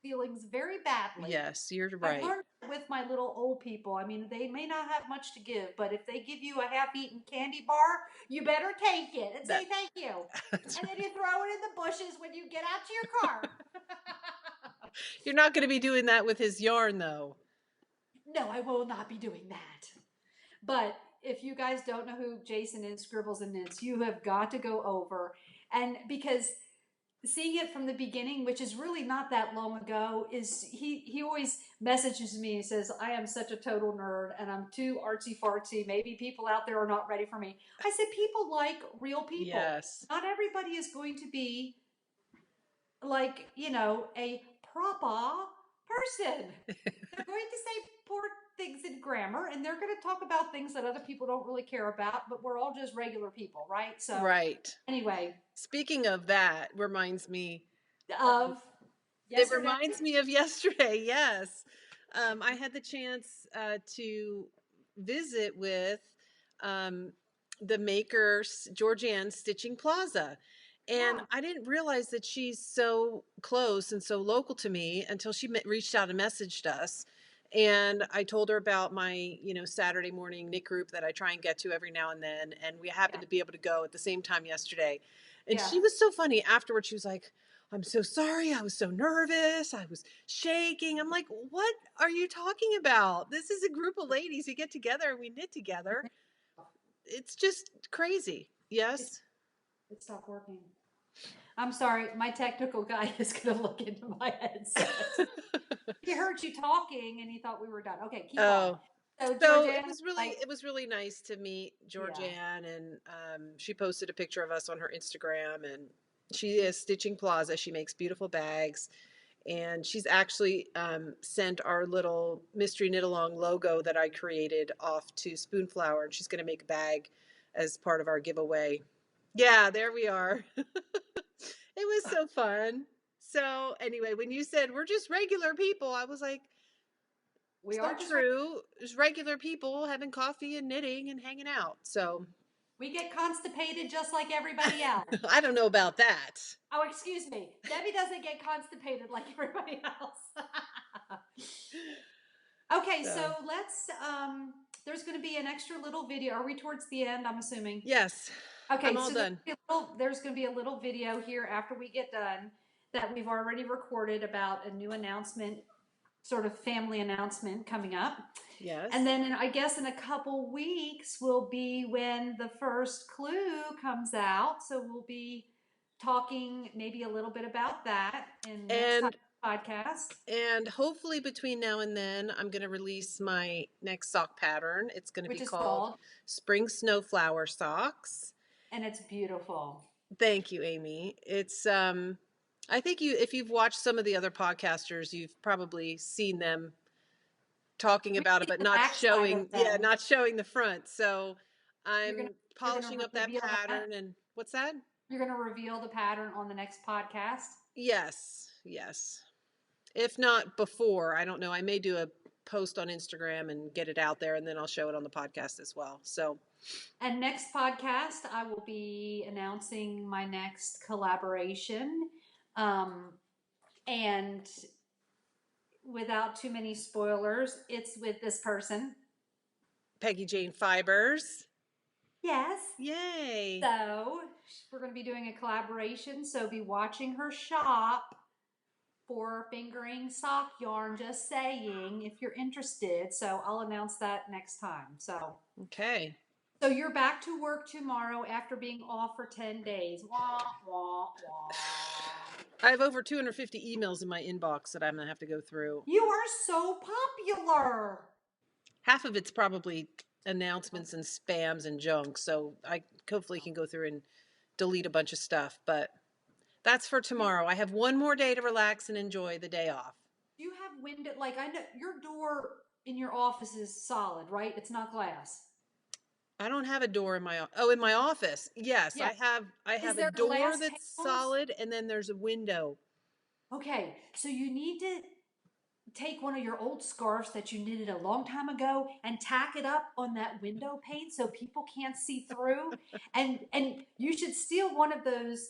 Feelings very badly. Yes, you're right. I learned with my little old people. I mean, they may not have much to give, but if they give you a half-eaten candy bar, you better take it and say thank you. And then you throw it in the bushes when you get out to your car. You're not going to be doing that with his yarn, though. No, I will not be doing that. But if you guys don't know who Jason is, Scribbles and Knits, you have got to go over. And because seeing it from the beginning, which is really not that long ago, is he always messages me and says, I am such a total nerd and I'm too artsy fartsy. Maybe people out there are not ready for me. I said, people like real people. Yes. Not everybody is going to be like, a proper person. They're going to say poor things in grammar and they're going to talk about things that other people don't really care about, but we're all just regular people, right? So right. Anyway. Speaking of that, reminds me of yesterday. It reminds me of yesterday, yes. I had the chance to visit with the maker, Georgianne Stitching Plaza. And I didn't realize that she's so close and so local to me until she reached out and messaged us. And I told her about my, Saturday morning knit group that I try and get to every now and then. And we happened to be able to go at the same time yesterday. And she was so funny. Afterwards, she was like, I'm so sorry. I was so nervous. I was shaking. I'm like, what are you talking about? This is a group of ladies who get together and we knit together. It's just crazy. Yes? It stopped working. I'm sorry. My technical guy is going to look into my headset. He heard you talking and he thought we were done. Okay, keep on. So it was really nice to meet Georgianne, and she posted a picture of us on her Instagram, and she is Stitching Plaza. She makes beautiful bags, and she's actually sent our little Mystery Knit Along logo that I created off to Spoonflower, and she's going to make a bag as part of our giveaway. Yeah, there we are. It was so fun. So anyway, when you said we're just regular people, I was like, we are true. Just regular people having coffee and knitting and hanging out. So we get constipated just like everybody else. I don't know about that. Oh, excuse me. Debbie doesn't get constipated like everybody else. Okay, so let's there's going to be an extra little video. Are we towards the end, I'm assuming? Yes. Okay, I'm all done. There's going to be a little video here after we get done that we've already recorded about a new announcement, sort of family announcement coming up. Yes. And then I guess in a couple weeks will be when the first clue comes out. So we'll be talking maybe a little bit about that in next podcast. And hopefully between now and then, I'm going to release my next sock pattern. It's going to be called Spring Snowflower Socks. And it's beautiful. Thank you, Amy. It's I think if you've watched some of the other podcasters, you've probably seen them talking about it, but not showing the front. So I'm polishing up that pattern. And what's that? You're going to reveal the pattern on the next podcast? Yes. If not before, I don't know. I may do a post on Instagram and get it out there, and then I'll show it on the podcast as well. So, and next podcast, I will be announcing my next collaboration. And without too many spoilers, it's with this person. Peggy Jane Fibers. Yes. Yay. So we're going to be doing a collaboration. So be watching her shop for fingering sock yarn, just saying, if you're interested. So I'll announce that next time. Okay. So you're back to work tomorrow after being off for 10 days. Wah, wah, wah. I have over 250 emails in my inbox that I'm going to have to go through. You are so popular. Half of it's probably announcements and spams and junk, so I hopefully can go through and delete a bunch of stuff, but that's for tomorrow. I have one more day to relax and enjoy the day off. Do you have window? Like, I know your door in your office is solid, right? It's not glass. I don't have a door in my in my office. Yes, Yeah. I Is have a there door glass that's panels? solid and then there's a window. Okay, so you need to take one of your old scarves that you knitted a long time ago and tack it up on that window pane so people can't see through. and you should steal one of those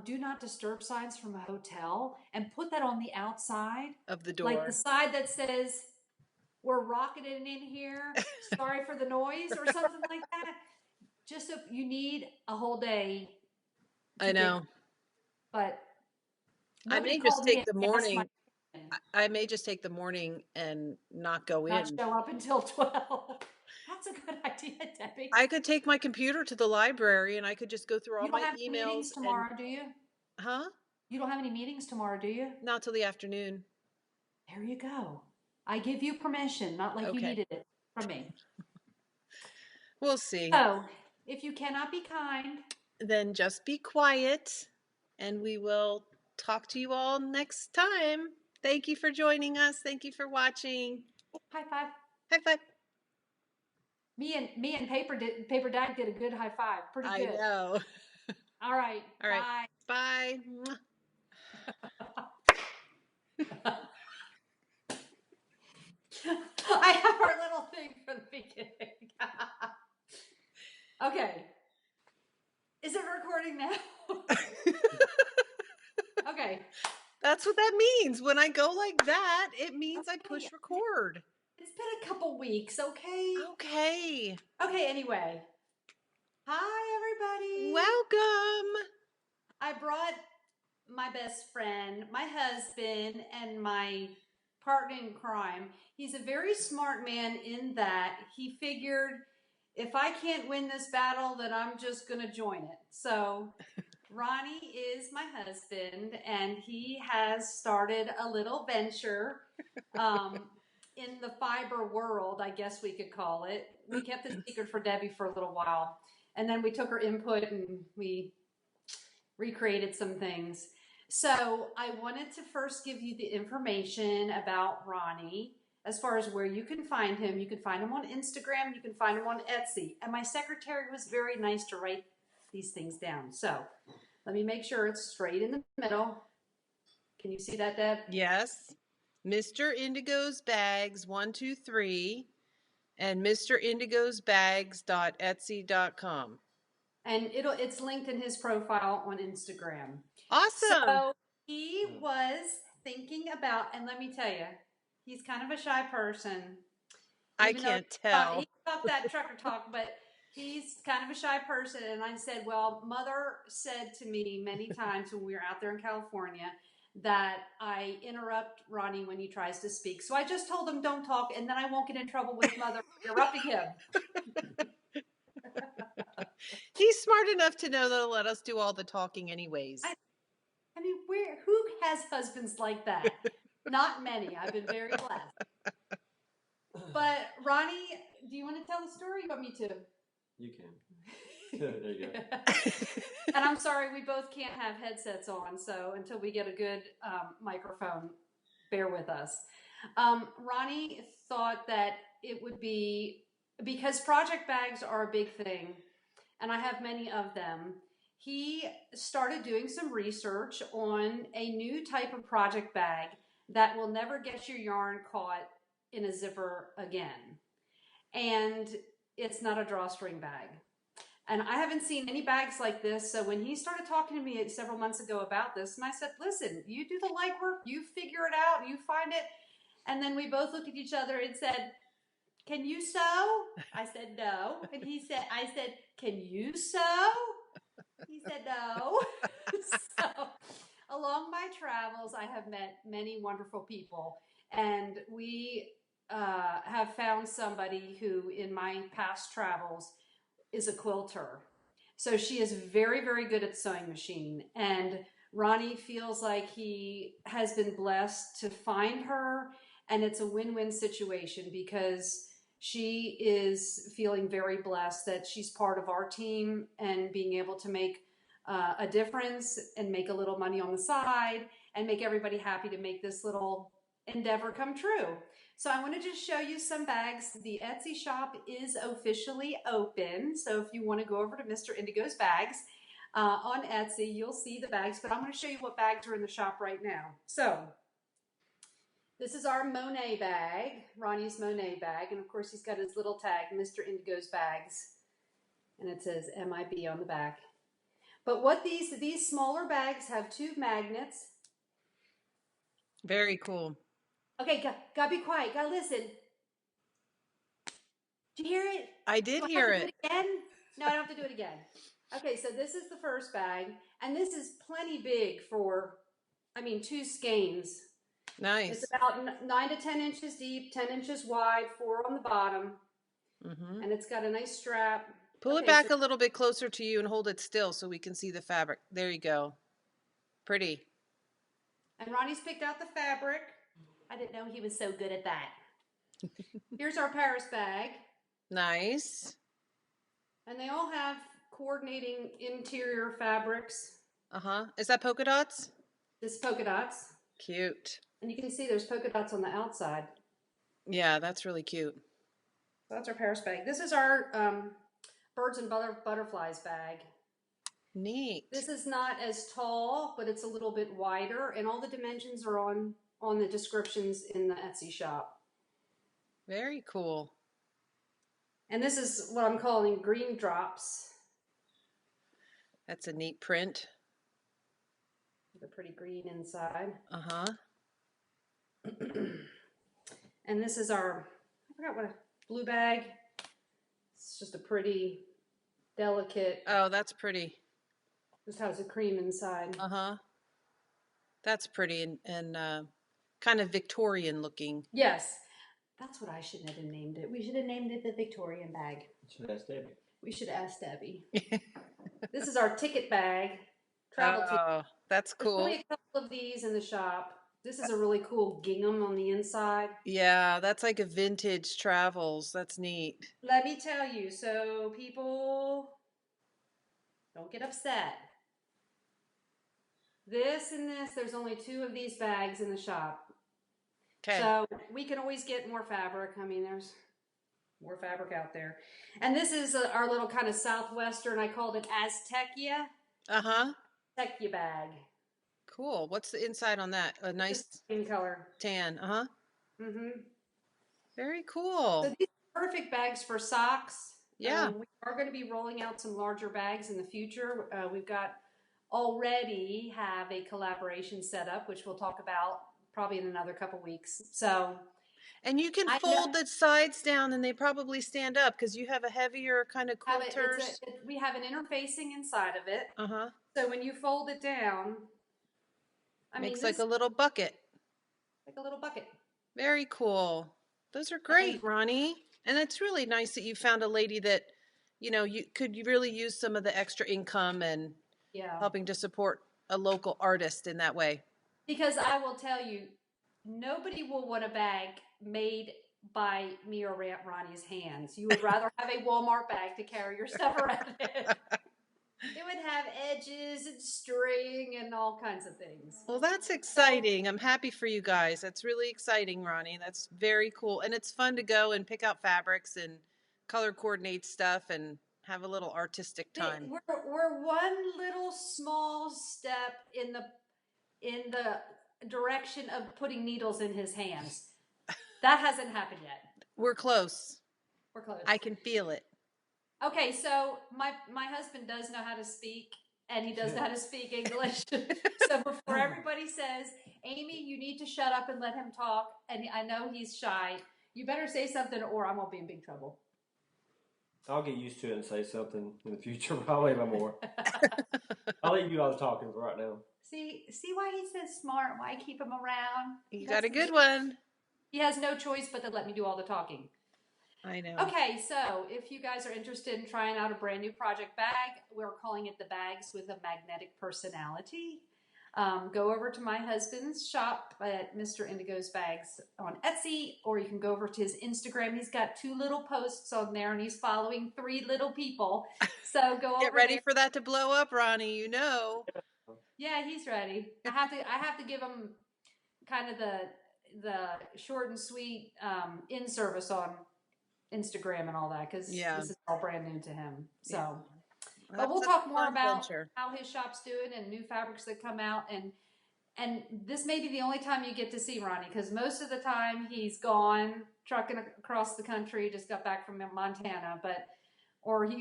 do not disturb signs from a hotel and put that on the outside Of the like the door. side that says we're rocketing in here, sorry for the noise, or something like that. Just so you need a whole day to I get, know. but I nobody may just called me take and the asked my morning. opinion. I may just take the morning and not go Not in. show up until 12. That's a good idea, Debbie. I could take my computer to the library and I could just go through all You don't my have any emails meetings and, tomorrow, do you? huh? You don't have any meetings tomorrow, do you? Not till the afternoon. There you go. I give you permission, not like you Okay. needed it from me. We'll see. So, if you cannot be kind, Then just be quiet and we will talk to you all next time. Thank you for joining us. Thank you for watching. high five. High five. Me and Paper Dad did a good high five. Pretty I good. know. All right. All right. Bye. Bye. I have our little thing from the beginning. Okay. Is it recording now? Okay. That's what that means. When I go like that, it means I push record. It's been a couple weeks, okay? Okay. Okay, anyway. Hi, everybody. Welcome. I brought my best friend, my husband, and my partner in crime. He's a very smart man in that he figured if I can't win this battle, then I'm just going to join it. So Ronnie is my husband, and he has started a little venture in the fiber world, I guess we could call it. We kept it secret for Debbie for a little while, and then we took her input and we recreated some things. So I wanted to first give you the information about Ronnie as far as where you can find him. You can find him on Instagram. You can find him on Etsy. And my secretary was very nice to write these things down. So let me make sure it's straight in the middle. Can you see that, Deb? Yes. Mr. Indigo's Bags 123 and mrindigosbags.etsy.com. And it's linked in his profile on Instagram. Awesome. So he was thinking about, and let me tell you, he's kind of a shy person. I can't tell. He talked that trucker talk, but he's kind of a shy person. And I said, well, Mother said to me many times when we were out there in California that I interrupt Ronnie when he tries to speak. So I just told him, don't talk, and then I won't get in trouble with Mother interrupting him. He's smart enough to know that'll let us do all the talking anyways. I mean, who has husbands like that? Not many. I've been very blessed. But Ronnie, do you want to tell the story? Or you want me to? You can. There you go. And I'm sorry, we both can't have headsets on, so until we get a good microphone, bear with us. Ronnie thought that it would be, because project bags are a big thing, and I have many of them, he started doing some research on a new type of project bag that will never get your yarn caught in a zipper again. And it's not a drawstring bag. And I haven't seen any bags like this. So when he started talking to me several months ago about this, and I said, listen, you do the legwork, you figure it out, you find it. And then we both looked at each other and said, can you sew? I said, no. And I said, can you sew? He said, no. So Along my travels, I have met many wonderful people, and we have found somebody who, in my past travels, is a quilter. So she is very, very good at the sewing machine. And Ronnie feels like he has been blessed to find her. And it's a win win situation because she is feeling very blessed that she's part of our team and being able to make a difference and make a little money on the side and make everybody happy to make this little endeavor come true. So I want to just show you some bags. The Etsy shop is officially open. So if you want to go over to Mr. Indigo's bags on Etsy, you'll see the bags. But I'm going to show you what bags are in the shop right now. So this is our Monet bag, Ronnie's Monet bag. And of course, he's got his little tag, Mr. Indigo's bags. And it says MIB on the back. But what these smaller bags have 2 magnets. Very cool. Okay, gotta be quiet. Gotta listen. Did you hear it? I did hear Do it. it again? No, I don't have to do it again. Okay, so this is the first bag, and this is plenty big for, 2 skeins. Nice. It's about 9 to 10 inches deep, 10 inches wide, 4 on the bottom, and it's got a nice strap. Pull it back a little bit closer to you and hold it still so we can see the fabric. There you go. Pretty. And Ronnie's picked out the fabric. I didn't know he was so good at that. Here's our Paris bag. Nice. And they all have coordinating interior fabrics. Is that polka dots? This is polka dots. Cute. And you can see there's polka dots on the outside. Yeah, that's really cute. So that's our Paris bag. This is our birds and butterflies bag. Neat. This is not as tall, but it's a little bit wider, and all the dimensions are on the descriptions in the Etsy shop. Very cool. And this is what I'm calling green drops. That's a neat print. The pretty green inside. And this is our, I forgot what, blue bag. It's just a pretty delicate. Oh, that's pretty. This has a cream inside. That's pretty and kind of Victorian looking. Yes. That's what I shouldn't have named it. We should have named it the Victorian bag. Should ask Debbie. We should ask Debbie. This is our ticket bag. Travel ticket. Oh, that's cool. There's only a couple of these in the shop. This is a really cool gingham on the inside. Yeah, that's like a vintage travels. That's neat. Let me tell you, so people don't get upset. This and this, there's only 2 of these bags in the shop. Okay. So we can always get more fabric. There's more fabric out there. And this is our little kind of Southwestern, I called it Aztecia. Aztecia bag. Cool. What's the inside on that? A nice skin color. Tan. Mm-hmm. Very cool. So these are perfect bags for socks. Yeah. We are going to be rolling out some larger bags in the future. We've already have a collaboration set up, which we'll talk about probably in another couple weeks. So, and you can fold the sides down and they probably stand up because you have a heavier kind of quilters. We have an interfacing inside of it. So when you fold it down, makes like a little bucket. Like a little bucket. Very cool. Those are great, Ronnie. And it's really nice that you found a lady that, you could really use some of the extra income and helping to support a local artist in that way. Because I will tell you, nobody will want a bag made by me or Ronnie's hands. You would rather have a Walmart bag to carry your stuff around in. It would have edges and string and all kinds of things. Well, that's exciting. I'm happy for you guys. That's really exciting, Ronnie. That's very cool. And it's fun to go and pick out fabrics and color coordinate stuff and have a little artistic time. We're one little small step in the direction of putting needles in his hands. That hasn't happened yet. We're close. We're close. I can feel it. Okay, so my husband does know how to speak, and he does know how to speak English. So before everybody says, Amy, you need to shut up and let him talk, and I know he's shy, you better say something or I'm going to be in big trouble. I'll get used to it and say something in the future, probably more. I'll let you do all the talking right now. See why he's so smart, why I keep him around. You That's got a the good truth. one. He has no choice but to let me do all the talking. I know. Okay, so if you guys are interested in trying out a brand new project bag, we're calling it the Bags with a Magnetic Personality. Go over to my husband's shop at Mr. Indigo's Bags on Etsy, or you can go over to his Instagram. He's got 2 little posts on there, and he's following 3 little people. So go Get over ready there. for that to blow up, Ronnie. You know. Yeah, he's ready. I have to give him kind of the short and sweet in service on Instagram and all that, because this is all brand new to him. So, Yeah. but we'll That's a talk more fun about venture. how his shop's doing and new fabrics that come out. And this may be the only time you get to see Ronnie, because most of the time he's gone trucking across the country. Just got back from Montana, or he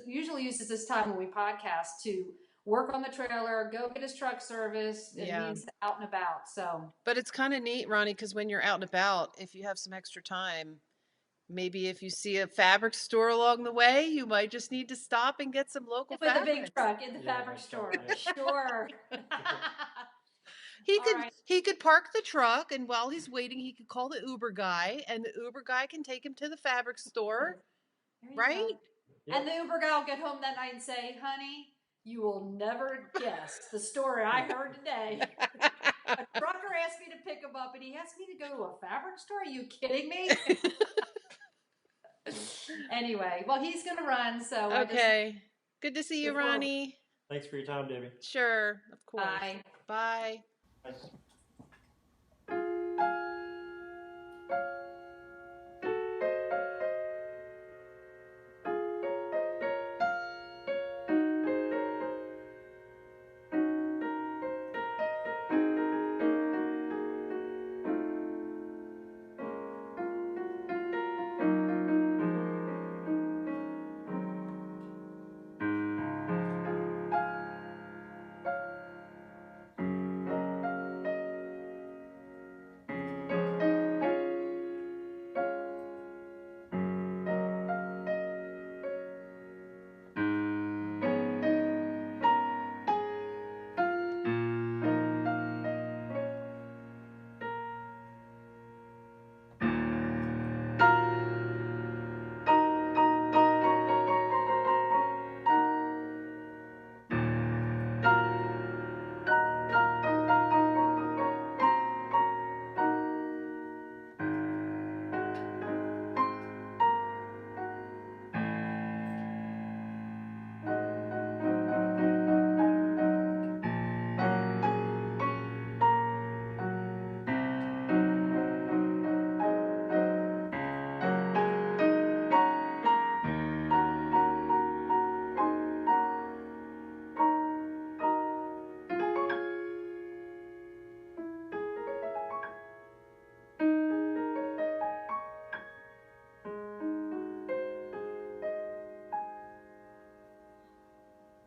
usually uses this time when we podcast to work on the trailer, go get his truck serviced, and he's out and about. So, but it's kind of neat, Ronnie, because when you're out and about, if you have some extra time, maybe if you see a fabric store along the way, you might just need to stop and get some local with fabrics. a big truck in the fabric store, sure. He could park the truck, and while he's waiting, he could call the Uber guy, and the Uber guy can take him to the fabric store, right? And the Uber guy will get home that night and say, "Honey, you will never guess the story I heard today. A trucker asked me to pick him up, and he asked me to go to a fabric store. Are you kidding me?" Anyway, well, he's going to run, so okay. Good to see you, Ronnie. Thanks for your time, Debbie. Sure, of course. Bye. Bye. Bye.